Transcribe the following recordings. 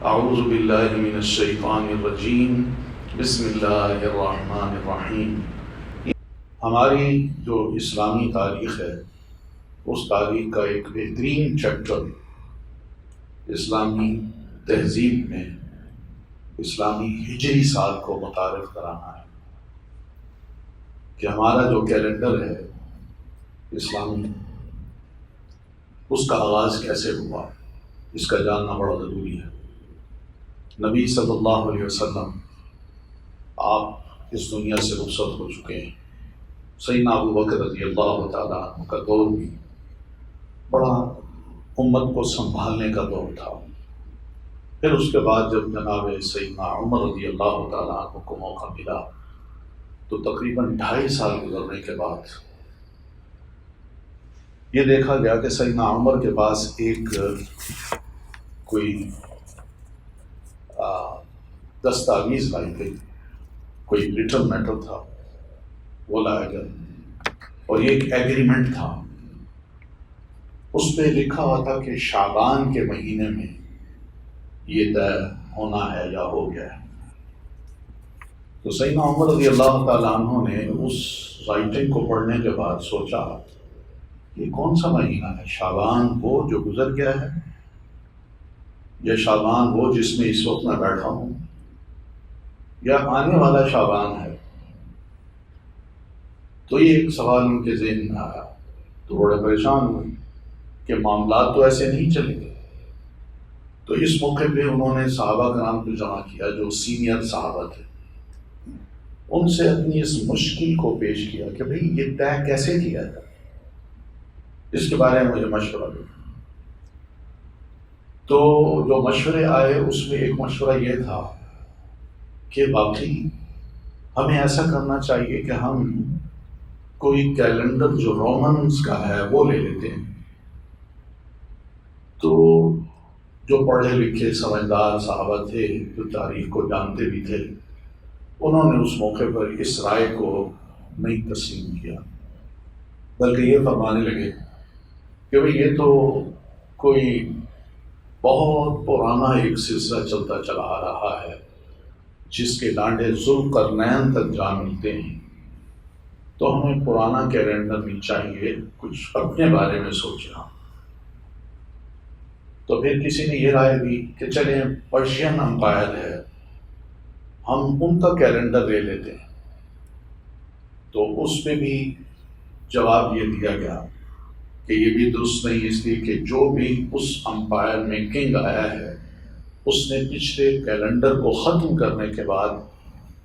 اعوذ باللہ من الشیطان الرجیم بسم اللہ الرحمن الرحیم۔ ہماری جو اسلامی تاریخ ہے اس تاریخ کا ایک بہترین چیپٹر اسلامی تہذیب میں اسلامی ہجری سال کو متعارف کرانا ہے کہ ہمارا جو کیلنڈر ہے اسلامی اس کا آغاز کیسے ہوا، اس کا جاننا بڑا ضروری ہے۔ نبی صلی اللہ علیہ وسلم آپ اس دنیا سے رخصت ہو چکے ہیں۔ سیدنا ابو بکر رضی اللہ تعالیٰ عنہ کا دور بھی بڑا امت کو سنبھالنے کا دور تھا۔ پھر اس کے بعد جب جناب سیدنا عمر رضی اللہ تعالیٰ عنہ کو موقع ملا تو تقریباً 2.5 سال گزرنے کے بعد یہ دیکھا گیا کہ سیدنا عمر کے پاس ایک کوئی دستاویز لائی گئی، کوئی ریٹن میٹر تھا، وہ لایا گیا اور یہ ایک ایگریمنٹ تھا۔ اس پہ لکھا ہوا تھا کہ شعبان کے مہینے میں یہ طے ہونا ہے یا ہو گیا ہے۔ تو سیدنا عمر رضی اللہ تعالیٰ عنہ نے اس رائٹنگ کو پڑھنے کے بعد سوچا یہ کون سا مہینہ ہے؟ شعبان وہ جو گزر گیا ہے یا شعبان وہ جس میں اس وقت میں بیٹھا ہوں یا آنے والا شعبان ہے؟ تو یہ ایک سوال ان کے ذہن میں آیا تو بڑے پریشان ہوئے کہ معاملات تو ایسے نہیں چلیں گے۔ تو اس موقع پہ انہوں نے صحابہ کرام کو جمع کیا جو سینئر صحابہ تھے، ان سے اپنی اس مشکل کو پیش کیا کہ بھئی یہ طے کیسے کیا جائے، اس کے بارے میں مجھے مشورہ دو۔ تو جو مشورے آئے اس میں ایک مشورہ یہ تھا کہ باقی ہمیں ایسا کرنا چاہیے کہ ہم کوئی کیلنڈر جو رومنز کا ہے وہ لے لیتے ہیں۔ تو جو پڑھے لکھے سمجھدار صحابہ تھے جو تاریخ کو جانتے بھی تھے انہوں نے اس موقع پر اس رائے کو نہیں تسلیم کیا، بلکہ یہ فرمانے لگے کہ بھئی یہ تو کوئی بہت پرانا ایک سلسلہ چلتا چلا آ رہا ہے جس کے ڈانڈے ذوالقرنین تک جا ملتے ہیں، تو ہمیں پرانا کیلنڈر نہیں چاہیے، کچھ اپنے بارے میں سوچنا۔ تو پھر کسی نے یہ رائے دی کہ چلیں پرشین امپائر ہے ہم ان کا کیلنڈر لے لیتے ہیں۔ تو اس پہ بھی جواب یہ دیا گیا کہ یہ بھی درست نہیں، اس لیے کہ جو بھی اس امپائر میں کنگ آیا ہے اس نے پچھلے کیلنڈر کو ختم کرنے کے بعد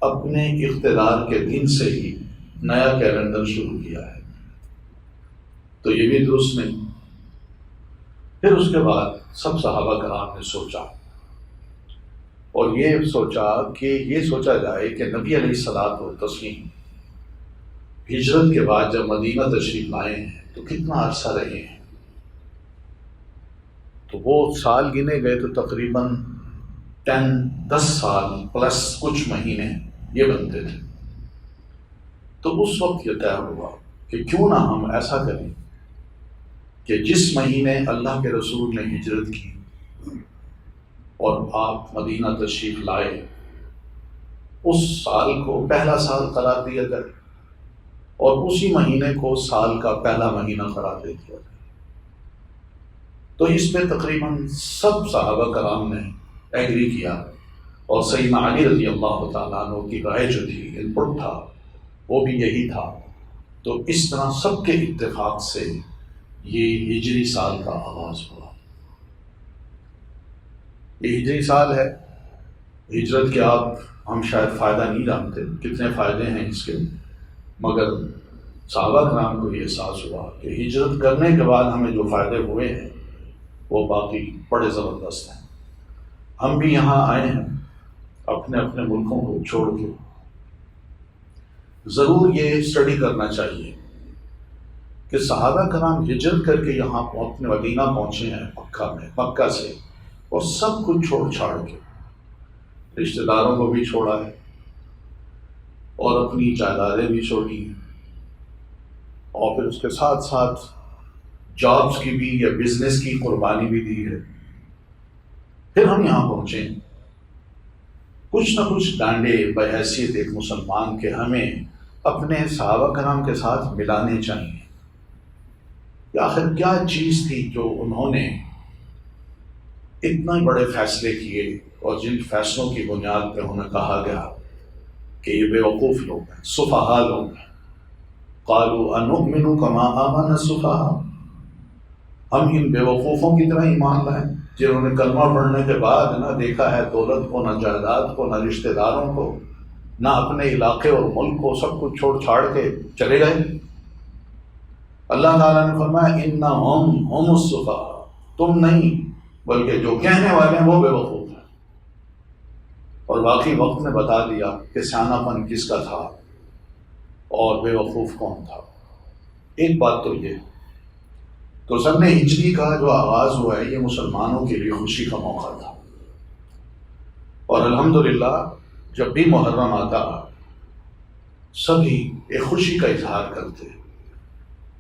اپنے اقتدار کے دن سے ہی نیا کیلنڈر شروع کیا ہے، تو یہ بھی درست نہیں۔ پھر اس کے بعد سب صحابہ کرام نے سوچا اور یہ سوچا کہ یہ سوچا جائے کہ نبی علیہ الصلوۃ والتسلیم ہجرت کے بعد جب مدینہ تشریف لائے ہیں تو کتنا عرصہ رہے ہیں؟ تو وہ سال گنے گئے تو تقریباً 10 سال پلس کچھ مہینے یہ بنتے تھے۔ تو اس وقت یہ طے ہوا کہ کیوں نہ ہم ایسا کریں کہ جس مہینے اللہ کے رسول نے ہجرت کی اور آپ مدینہ تشریف لائے اس سال کو پہلا سال قرار دیا جائے اور اسی مہینے کو سال کا پہلا مہینہ قرار دے دیا جائے۔ تو اس پہ تقریباً سب صحابہ کرام نے ایگری کیا اور سیدنا علی رضی اللہ تعالیٰ عنہ کی رائے جو تھی ان پٹ تھا وہ بھی یہی تھا۔ تو اس طرح سب کے اتفاق سے یہ ہجری سال کا آغاز ہوا۔ یہ ہجری سال ہے، ہجرت کے آپ ہم شاید فائدہ نہیں جانتے کتنے فائدے ہیں اس کے، مگر صحابہ کرام کو یہ احساس ہوا کہ ہجرت کرنے کے بعد ہمیں جو فائدے ہوئے ہیں وہ باقی بڑے زبردست ہیں۔ ہم بھی یہاں آئے ہیں اپنے اپنے ملکوں کو چھوڑ کے، ضرور یہ اسٹڈی کرنا چاہیے کہ صحابہ کرام ہجرت کر کے یہاں اپنے مدینہ پہنچے ہیں مکہ سے، اور سب کچھ چھوڑ چھاڑ کے رشتہ داروں کو بھی چھوڑا ہے اور اپنی جائیدادیں بھی چھوڑی ہیں، اور پھر اس کے ساتھ ساتھ جابس کی بھی یا بزنس کی قربانی بھی دی ہے۔ پھر ہم یہاں پہنچے، کچھ نہ کچھ ڈانڈے بحیثیت ایک مسلمان کے ہمیں اپنے صحابہ کرام کے ساتھ ملانے چاہیے کہ آخر کیا چیز تھی جو انہوں نے اتنے بڑے فیصلے کیے، اور جن فیصلوں کی بنیاد پہ انہیں کہا گیا کہ یہ بیوقوف لوگ ہیں، سفہا لوگ ہیں۔ قالوا انؤمن کما آمن السفہاء، ہم ان بیوقوفوں کی طرح ایمان لائیں جنہوں نے کلمہ پڑھنے کے بعد نہ دیکھا ہے دولت کو، نہ جائیداد کو، نہ رشتہ داروں کو، نہ اپنے علاقے اور ملک کو، سب کچھ چھوڑ چھاڑ کے چلے گئے۔ اللہ تعالیٰ نے فرمایا انہم ہم السفہاء، تم نہیں بلکہ جو کہنے والے ہیں وہ بیوقوف ہیں۔ اور باقی وقت نے بتا دیا کہ سیانہ پن کس کا تھا اور بے وقوف کون تھا۔ ایک بات تو یہ، تو سن ہجری کا جو آغاز ہوا ہے یہ مسلمانوں کے لیے خوشی کا موقع تھا، اور الحمدللہ جب بھی محرم آتا سبھی ایک خوشی کا اظہار کرتے،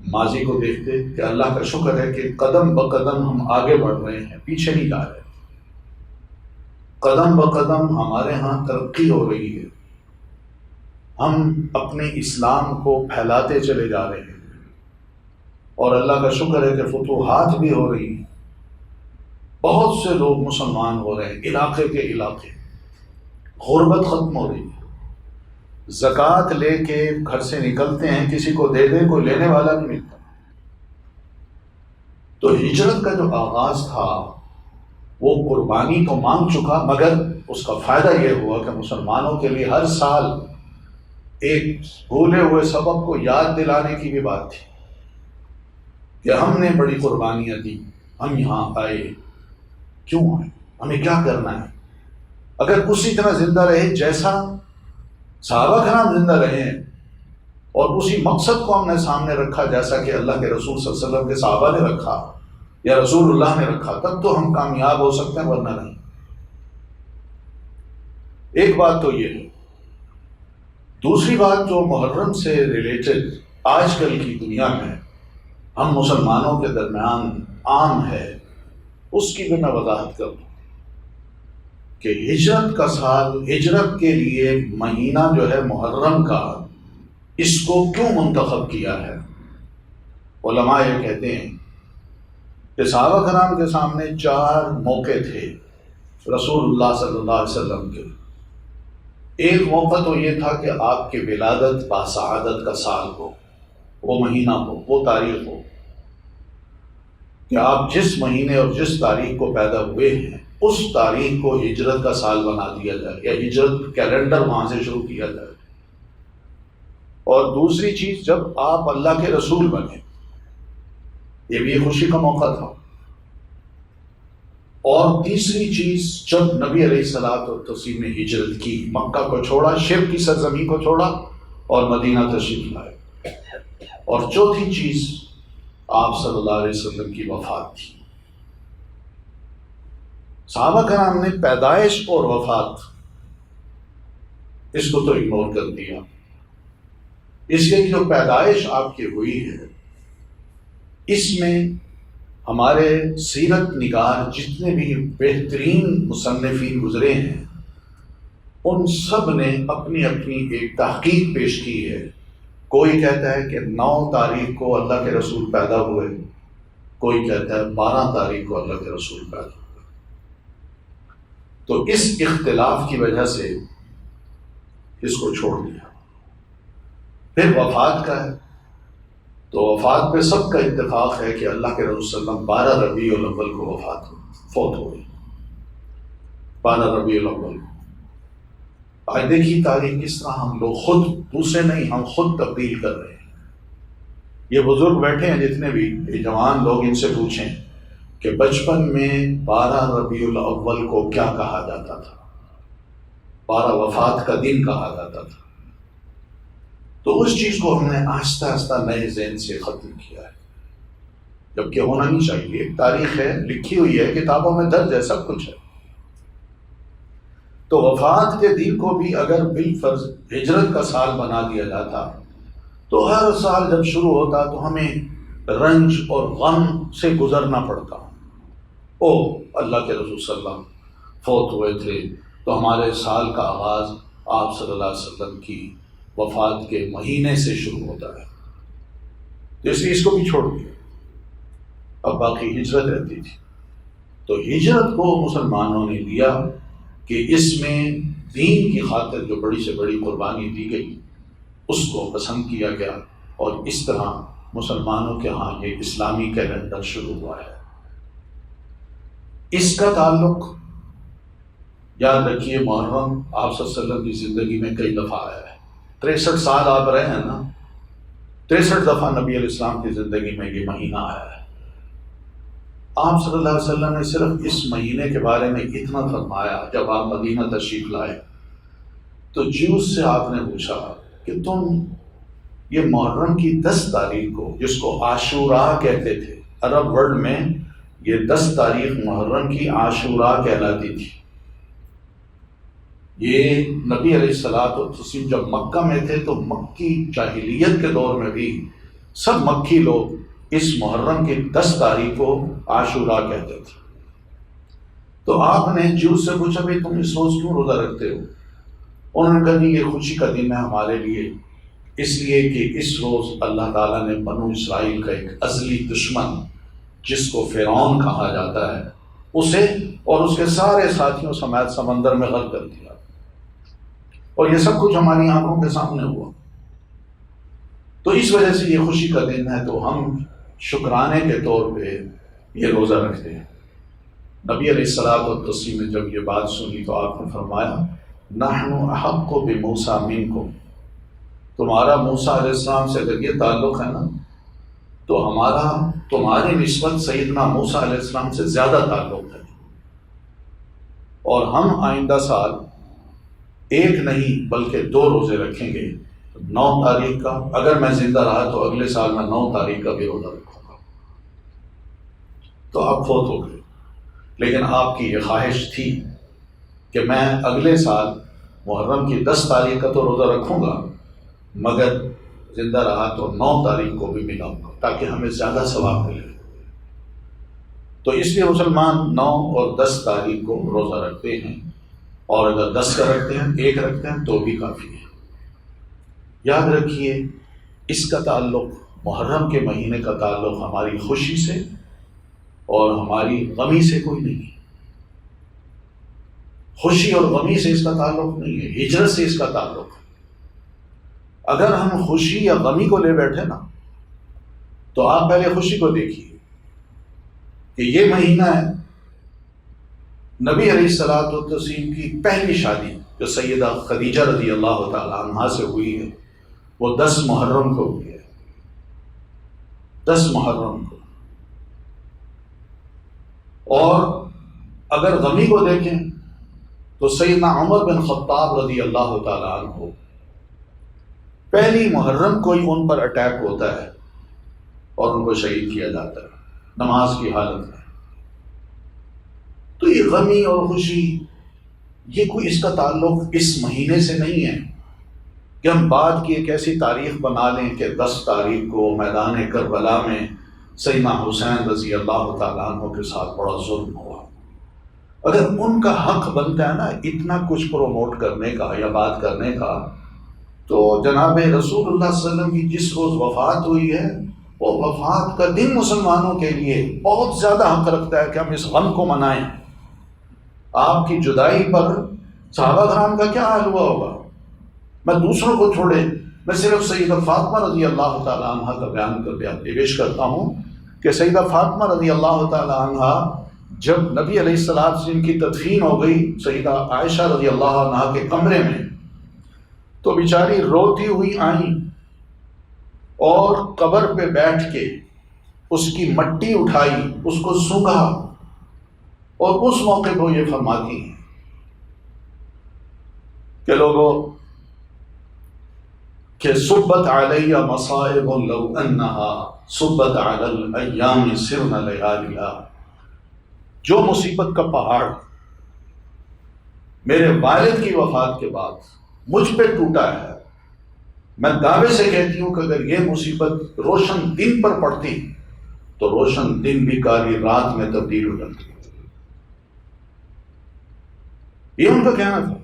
ماضی کو دیکھتے کہ اللہ کا شکر ہے کہ قدم بقدم ہم آگے بڑھ رہے ہیں، پیچھے نہیں جا رہے، قدم بقدم ہمارے ہاں ترقی ہو رہی ہے، ہم اپنے اسلام کو پھیلاتے چلے جا رہے ہیں، اور اللہ کا شکر ہے کہ فتوحات بھی ہو رہی ہیں، بہت سے لوگ مسلمان ہو رہے ہیں، علاقے کے علاقے، غربت ختم ہو رہی ہے، زکوٰۃ لے کے گھر سے نکلتے ہیں، کسی کو دے دے کوئی لینے والا نہیں ملتا۔ تو ہجرت کا جو آغاز تھا وہ قربانی تو مانگ چکا، مگر اس کا فائدہ یہ ہوا کہ مسلمانوں کے لیے ہر سال ایک بھولے ہوئے سبق کو یاد دلانے کی بھی بات تھی کہ ہم نے بڑی قربانیاں دی، ہم یہاں آئے، کیوں آئے، ہمیں کیا کرنا ہے۔ اگر اسی طرح زندہ رہے جیسا صحابہ کرام زندہ رہے ہیں، اور اسی مقصد کو ہم نے سامنے رکھا جیسا کہ اللہ کے رسول صلی اللہ علیہ وسلم کے صحابہ نے رکھا یا رسول اللہ نے رکھا، تب تو ہم کامیاب ہو سکتے ہیں، ورنہ نہیں۔ ایک بات تو یہ ہے۔ دوسری بات جو محرم سے ریلیٹڈ آج کل کی دنیا میں ہم مسلمانوں کے درمیان عام ہے، اس کی بھی میں وضاحت کروں کہ ہجرت کا سال، ہجرت کے لیے مہینہ جو ہے محرم کا، اس کو کیوں منتخب کیا ہے۔ علماء یہ کہتے ہیں کہ صحابہ کرام کے سامنے 4 موقع تھے رسول اللہ صلی اللہ علیہ وسلم کے۔ ایک موقع تو یہ تھا کہ آپ کی ولادت باسعادت کا سال ہو، وہ مہینہ ہو، وہ تاریخ ہو کہ آپ جس مہینے اور جس تاریخ کو پیدا ہوئے ہیں اس تاریخ کو ہجرت کا سال بنا دیا جائے، یا ہجرت کیلنڈر وہاں سے شروع کیا جائے۔ اور دوسری چیز، جب آپ اللہ کے رسول بنے، یہ بھی خوشی کا موقع تھا۔ اور تیسری چیز، جب نبی علیہ الصلوۃ والتسلیم نے ہجرت کی، مکہ کو چھوڑا، شرک کی سرزمین کو چھوڑا اور مدینہ تشریف لائے۔ اور چوتھی چیز، آپ صلی اللہ علیہ وسلم کی وفات تھی۔ صحابہ کرام نے پیدائش اور وفات اس کو تو اگنور کر دیا، اس لیے کہ جو پیدائش آپ کی ہوئی ہے اس میں ہمارے سیرت نگار جتنے بھی بہترین مصنفین گزرے ہیں ان سب نے اپنی اپنی ایک تحقیق پیش کی ہے۔ کوئی کہتا ہے کہ 9 تاریخ کو اللہ کے رسول پیدا ہوئے، کوئی کہتا ہے 12 تاریخ کو اللہ کے رسول پیدا ہوئے۔ تو اس اختلاف کی وجہ سے اس کو چھوڑ دیا۔ پھر وفات کا ہے، تو وفات پہ سب کا اتفاق ہے کہ اللہ کے رسول صلی اللہ علیہ وسلم 12 ربیع الاول کو فوت ہوئے، 12 ربیع الاول کو۔ آج دیکھیے تاریخ کس طرح ہم لوگ خود، دوسرے نہیں، ہم خود تبدیل کر رہے ہیں۔ یہ بزرگ بیٹھے ہیں جتنے بھی، یہ جوان لوگ، ان سے پوچھیں کہ بچپن میں 12 ربیع الاول کو کیا کہا جاتا تھا، 12 وفات کا دن کہا جاتا تھا۔ تو اس چیز کو ہم نے آہستہ آہستہ نئے ذہن سے ختم کیا ہے، جبکہ ہونا نہیں چاہیے۔ ایک تاریخ ہے، لکھی ہوئی ہے، کتابوں میں درج ہے، سب کچھ ہے۔ تو وفات کے دن کو بھی اگر بالفرض ہجرت کا سال بنا دیا جاتا تو ہر سال جب شروع ہوتا تو ہمیں رنج اور غم سے گزرنا پڑتا۔ او اللہ کے رسول صلی اللہ علیہ وسلم فوت ہوئے تھے تو ہمارے سال کا آغاز آپ صلی اللہ علیہ وسلم کی وفات کے مہینے سے شروع ہوتا ہے، تو اس لیے اس کو بھی چھوڑ دیا۔ اب باقی ہجرت رہتی تھی، تو ہجرت کو مسلمانوں نے لیا کہ اس میں دین کی خاطر جو بڑی سے بڑی قربانی دی گئی اس کو پسند کیا گیا، اور اس طرح مسلمانوں کے ہاں یہ اسلامی کیلنڈر شروع ہوا ہے۔ اس کا تعلق یاد رکھیے، محرم آپ صلی اللہ علیہ وسلم کی زندگی میں کئی دفعہ آیا ہے۔ 63 سال آپ رہے ہیں نا، 63 دفعہ نبی علیہ السلام کی زندگی میں یہ مہینہ آیا ہے۔ آپ صلی اللہ علیہ وسلم نے صرف اس مہینے کے بارے میں اتنا فرمایا، جب آپ مدینہ تشریف لائے تو جیوس سے آپ نے پوچھا کہ تم یہ محرم کی 10 تاریخ کو، جس کو عاشوراء کہتے تھے، عرب ورلڈ میں یہ 10 تاریخ محرم کی عاشوراء کہلاتی تھی۔ یہ نبی علیہ السلام جب مکہ میں تھے تو مکی جاہلیت کے دور میں بھی سب مکی لوگ اس محرم کی 10 تاریخ کو عاشوراء کہتے تھے۔ تو آپ نے جیوس سے پوچھا بھائی تم اس روز کیوں روزہ رکھتے ہو؟ انہوں نے کہا کہ یہ خوشی کا دن ہے ہمارے لیے، اس لیے کہ اس روز اللہ تعالیٰ نے بنو اسرائیل کا ایک ازلی دشمن جس کو فرعون کہا جاتا ہے اسے اور اس کے سارے ساتھیوں سمیت سمندر میں غرق کر دیا، اور یہ سب کچھ ہماری آنکھوں کے سامنے ہوا۔ تو اس وجہ سے یہ خوشی کا دن ہے، تو ہم شکرانے کے طور پہ یہ روزہ رکھتے ہیں۔ نبی علیہ السلام نے جب یہ بات سنی تو آپ نے فرمایا نحن احق بموسیٰ منکم، تمہارا موسیٰ علیہ السلام سے اگر یہ تعلق ہے نا تو ہمارا تمہاری نسبت سیدنا موسیٰ علیہ السلام سے زیادہ تعلق ہے، اور ہم آئندہ سال ایک نہیں بلکہ 2 روزے رکھیں گے، 9 تاریخ کا، اگر میں زندہ رہا تو اگلے سال میں 9 تاریخ کا بھی روزہ رکھوں گا۔ تو آپ فوت ہو گئے، لیکن آپ کی یہ خواہش تھی کہ میں اگلے سال محرم کی 10 تاریخ کا تو روزہ رکھوں گا، مگر زندہ رہا تو 9 تاریخ کو بھی ملاؤں گا تاکہ ہمیں زیادہ ثواب ملے۔ تو اس لیے مسلمان 9 اور 10 تاریخ کو روزہ رکھتے ہیں، اور اگر 10 کا رکھتے ہیں، 1 رکھتے ہیں تو بھی کافی ہے۔ یاد رکھیے اس کا تعلق، محرم کے مہینے کا تعلق ہماری خوشی سے اور ہماری غمی سے کوئی نہیں، خوشی اور غمی سے اس کا تعلق نہیں ہے، ہجرت سے اس کا تعلق ہے۔ اگر ہم خوشی یا غمی کو لے بیٹھے نا تو آپ پہلے خوشی کو دیکھیے کہ یہ مہینہ ہے نبی علیہ السلام کی پہلی شادی جو سیدہ خدیجہ رضی اللہ تعالی عنہا سے ہوئی ہے وہ 10 محرم کو ہوئی ہے، 10 محرم کو۔ اور اگر غمی کو دیکھیں تو سیدنا عمر بن خطاب رضی اللہ تعالی عنہ پہلی محرم کو ہی ان پر اٹیک ہوتا ہے اور ان کو شہید کیا جاتا ہے نماز کی حالت میں۔ تو یہ غمی اور خوشی یہ کوئی اس کا تعلق اس مہینے سے نہیں ہے کہ ہم بعد کی ایک ایسی تاریخ بنا لیں کہ 10 تاریخ کو میدان کربلا میں سیدنا حسین رضی اللہ تعالیٰ عنہ کے ساتھ بڑا ظلم ہوا۔ اگر ان کا حق بنتا ہے نا اتنا کچھ پروموٹ کرنے کا یا بات کرنے کا، تو جناب رسول اللہ صلی اللہ علیہ وسلم کی جس روز وفات ہوئی ہے وہ وفات کا دن مسلمانوں کے لیے بہت زیادہ حق رکھتا ہے کہ ہم اس غم کو منائیں۔ آپ کی جدائی پر صحابہ کرام کا کیا حال ہوا ہوگا؟ میں دوسروں کو چھوڑے، میں صرف سیدہ فاطمہ رضی اللہ تعالی عنہ کا بیان کر پیش کرتا ہوں کہ سیدہ فاطمہ رضی اللہ تعالی عنہ جب نبی علیہ السلام کی تدفین ہو گئی سیدہ عائشہ رضی اللہ عنہ کے کمرے میں، تو بیچاری روتی ہوئی آئیں اور قبر پہ بیٹھ کے اس کی مٹی اٹھائی، اس کو سونگھا، اور اس موقع کو یہ فرماتی ہیں کہ لوگوں کہ صبت علی مصائب لو انہا صبت علی الایام سرن لیالیا، جو مصیبت کا پہاڑ میرے والد کی وفات کے بعد مجھ پہ ٹوٹا ہے، میں دعوے سے کہتی ہوں کہ اگر یہ مصیبت روشن دن پر پڑتی تو روشن دن بھی کاری رات میں تبدیل ہو جاتی۔ یہ ان کا کہنا تھا.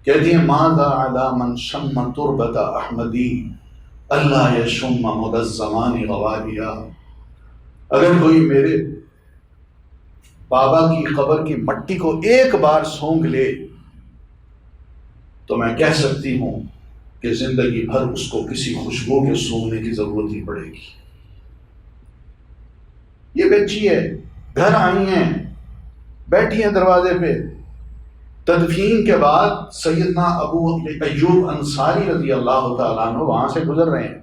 کہتی ہیں ماذا علی من شم تربت احمدی اللہ یشم مد الزمان غوالیا. اگر کوئی میرے بابا کی قبر کی مٹی کو ایک بار سونگھ لے تو میں کہہ سکتی ہوں کہ زندگی بھر اس کو کسی خوشبو کے سونگھنے کی ضرورت ہی پڑے گی. یہ بچی ہے، گھر آئی ہیں، بیٹھی ہیں دروازے پہ. تدفین کے بعد سیدنا ابو ایوب انصاری رضی اللہ تعالیٰ عنہ وہاں سے گزر رہے ہیں.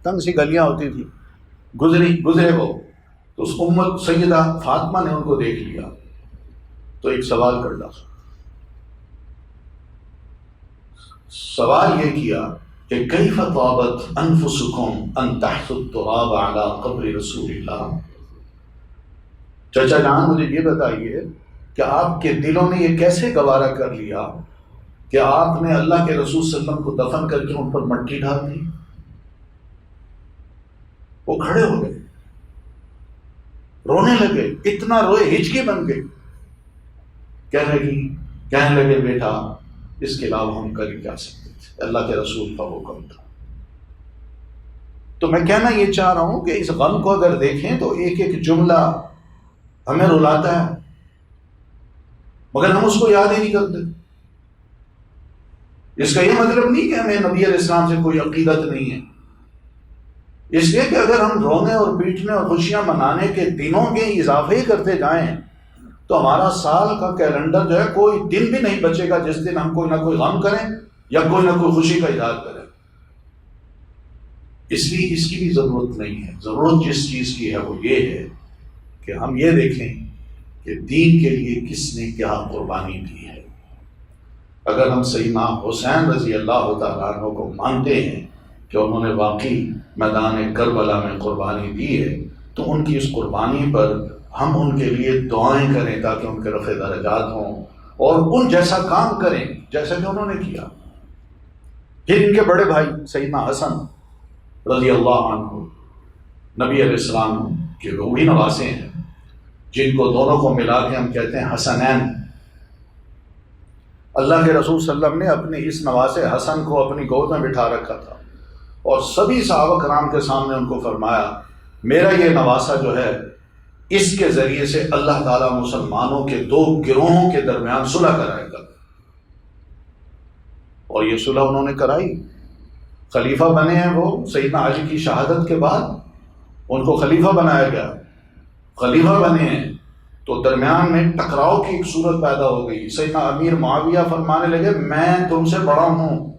تنگ سی گلیاں ہوتی تھی، گزرے وہ تو اس امت سیدہ فاطمہ نے ان کو دیکھ لیا تو ایک سوال کر ڈالا. سوال یہ کیا کہ کیف طابت انفسکم ان تحثوا التراب علی قبر رسول اللہ. چچا جان مجھے یہ بتائیے کہ آپ کے دلوں نے یہ کیسے گوارا کر لیا کہ آپ نے اللہ کے رسول صلی اللہ علیہ وسلم کو دفن کر کے ان پر مٹی ڈال دی. وہ کھڑے ہو گئے، رونے لگے، اتنا روئے ہچکی بن گئے. کہنے لگے بیٹا اس کے علاوہ ہم کر ہی کیا سکتے تھے، اللہ کے رسول کا حکم تھا. تو میں کہنا یہ چاہ رہا ہوں کہ اس غم کو اگر دیکھیں تو ایک ایک جملہ ہمیں رلاتا ہے مگر ہم اس کو یاد ہی نہیں کرتے. اس کا یہ مطلب نہیں کہ ہمیں نبی علیہ السلام سے کوئی عقیدت نہیں ہے. اس لیے کہ اگر ہم رونے اور پیٹنے اور خوشیاں منانے کے دنوں کے اضافے ہی کرتے جائیں تو ہمارا سال کا کیلنڈر جو ہے کوئی دن بھی نہیں بچے گا جس دن ہم کوئی نہ کوئی غم کریں یا کوئی نہ کوئی خوشی کا اظہار کریں. اس لیے اس کی بھی ضرورت نہیں ہے. ضرورت جس چیز کی ہے وہ یہ ہے کہ ہم یہ دیکھیں کہ دین کے لیے کس نے کیا قربانی دی ہے. اگر ہم سیدنا حسین رضی اللہ تعالیٰ عنہ کو مانتے ہیں کہ انہوں نے واقعی میدان کربلا میں قربانی دی ہے تو ان کی اس قربانی پر ہم ان کے لیے دعائیں کریں تاکہ ان کے رفع درجات ہوں اور ان جیسا کام کریں جیسا کہ انہوں نے کیا. پھر ان کے بڑے بھائی سیدنا حسن رضی اللہ عنہ نبی علیہ السلام کے روحی نواسے ہیں جن کو دونوں کو ملا کے ہم کہتے ہیں حسنین. اللہ کے رسول صلی اللہ علیہ وسلم نے اپنے اس نواسے حسن کو اپنی گود میں بٹھا رکھا تھا اور سبھی صحابہ کرام کے سامنے ان کو فرمایا میرا یہ نواسا جو ہے اس کے ذریعے سے اللہ تعالیٰ مسلمانوں کے دو گروہوں کے درمیان صلح کرائے گا. اور یہ صلح انہوں نے کرائی. خلیفہ بنے ہیں وہ سیدنا علی کی شہادت کے بعد ان کو خلیفہ بنایا گیا. خلیفہ بنے ہیں تو درمیان میں ٹکراؤ کی ایک صورت پیدا ہو گئی. سیدنا امیر معاویہ فرمانے لگے میں تم سے بڑا ہوں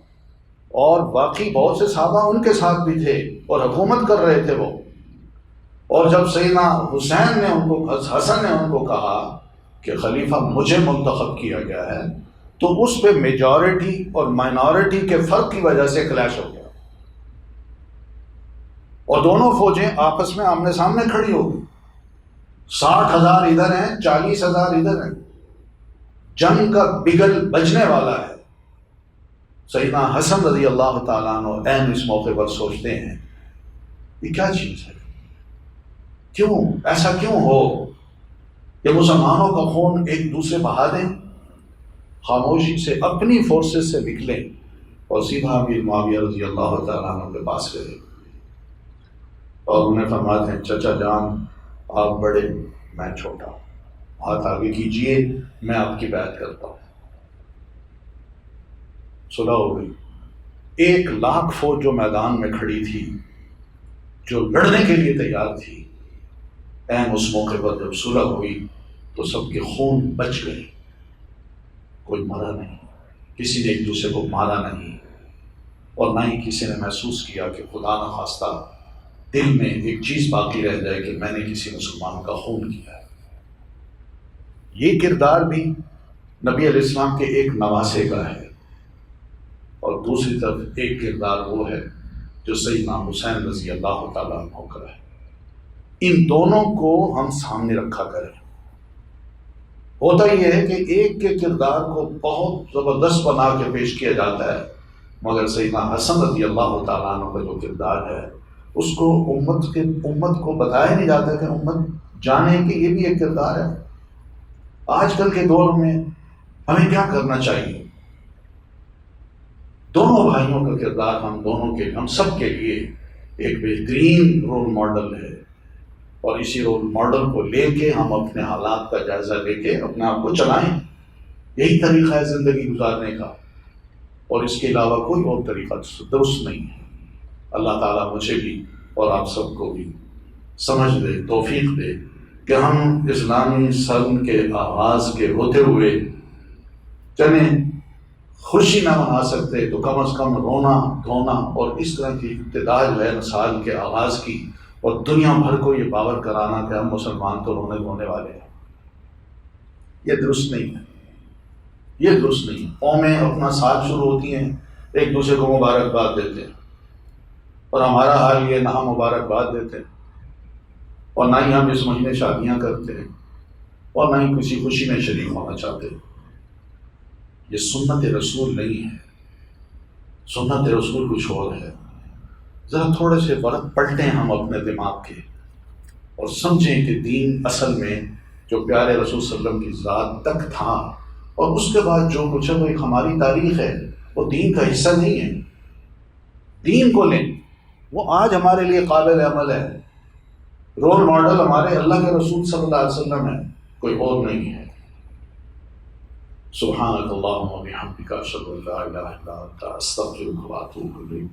اور باقی بہت سے صحابہ ان کے ساتھ بھی تھے اور حکومت کر رہے تھے وہ. اور جب سیدنا حسین نے حسن نے ان کو کہا کہ خلیفہ مجھے منتخب کیا گیا ہے تو اس پہ میجورٹی اور مائنورٹی کے فرق کی وجہ سے کلیش ہو گیا اور دونوں فوجیں آپس میں آمنے سامنے کھڑی ہو گئی. 60,000 ادھر ہیں، 40,000 ادھر ہیں. جنگ کا بگل بجنے والا ہے. سیدنا حسن رضی اللہ تعالیٰ عنہ عین اس موقع پر سوچتے ہیں یہ کیا چیز ہے، کیوں ایسا کیوں ہو کہ مسلمانوں کا خون ایک دوسرے بہا دیں. خاموشی سے اپنی فورسز سے نکلیں اور سیدھا امیر معاویہ رضی اللہ تعالیٰ عنہ کے پاس گئے اور انہیں فرماتے ہیں چچا جان آپ بڑے میں چھوٹا، ہاتھ آگے کیجئے میں آپ کی بیعت کرتا ہوں. صلح ہو گئی. 1,00,000 فوج جو میدان میں کھڑی تھی جو لڑنے کے لیے تیار تھی، اہم اس موقع پر جب صلح ہوئی تو سب کے خون بچ گئے. کوئی مرا نہیں، کسی نے ایک دوسرے کو مارا نہیں اور نہ ہی کسی نے محسوس کیا کہ خدا نخواستہ دل میں ایک چیز باقی رہ جائے کہ میں نے کسی مسلمان کا خون کیا ہے. یہ کردار بھی نبی علیہ السلام کے ایک نواسے کا ہے اور دوسری طرف ایک کردار وہ ہے جو سیدنا حسین رضی اللہ تعالیٰ عنہ کا ہے. ان دونوں کو ہم سامنے رکھا کریں. ہوتا یہ ہے کہ ایک کے کردار کو بہت زبردست بنا کے پیش کیا جاتا ہے مگر سیدنا حسن رضی اللہ تعالیٰ عنہ کا جو کردار ہے اس کو امت کو بتایا نہیں جاتا کہ امت جانے کہ یہ بھی ایک کردار ہے. آج کل کے دور میں ہمیں کیا کرنا چاہیے؟ دونوں بھائیوں کا کردار ہم سب کے لیے ایک بہترین رول ماڈل ہے، اور اسی رول ماڈل کو لے کے ہم اپنے حالات کا جائزہ لے کے اپنے آپ کو چلائیں۔ یہی طریقہ ہے زندگی گزارنے کا، اور اس کے علاوہ کوئی اور طریقہ درست نہیں ہے۔ اللہ تعالیٰ مجھے بھی اور آپ سب کو بھی سمجھ دے، توفیق دے کہ ہم اسلامی سن کے آغاز کے ہوتے ہوئے چلیں خوشی نہ منا سکتے تو کم از کم رونا دھونا اور اس طرح کی ابتدا جو ہے سال کے آغاز کی، اور دنیا بھر کو یہ باور کرانا کہ ہم مسلمان تو رونے دھونے والے ہیں، یہ درست نہیں ہے، یہ درست نہیں ہے۔ قومیں اپنا سال شروع ہوتی ہیں، ایک دوسرے کو مبارکباد دیتے ہیں، اور ہمارا حال یہ، نہ ہم مبارکباد دیتے ہیں اور نہ ہی ہم اس مہینے شادیاں کرتے ہیں اور نہ ہی کسی خوشی میں شریک ہونا چاہتے ہیں۔ یہ سنت رسول نہیں ہے، سنت رسول کچھ اور ہے۔ ذرا تھوڑے سے ورق پلٹیں ہم اپنے دماغ کے اور سمجھیں کہ دین اصل میں جو پیارے رسول صلی اللہ علیہ وسلم کی ذات تک تھا، اور اس کے بعد جو کچھ ہے وہ ایک ہماری تاریخ ہے، وہ دین کا حصہ نہیں ہے۔ دین کو لیں، وہ آج ہمارے لیے قابل عمل ہے، رول ماڈل ہمارے اللہ کے رسول صلی اللہ علیہ وسلم ہے، کوئی اور نہیں ہے۔ سبحانک اللہم و بحمدک اشہد ان لا الہ الا انت استغفرک و اتوب الیک۔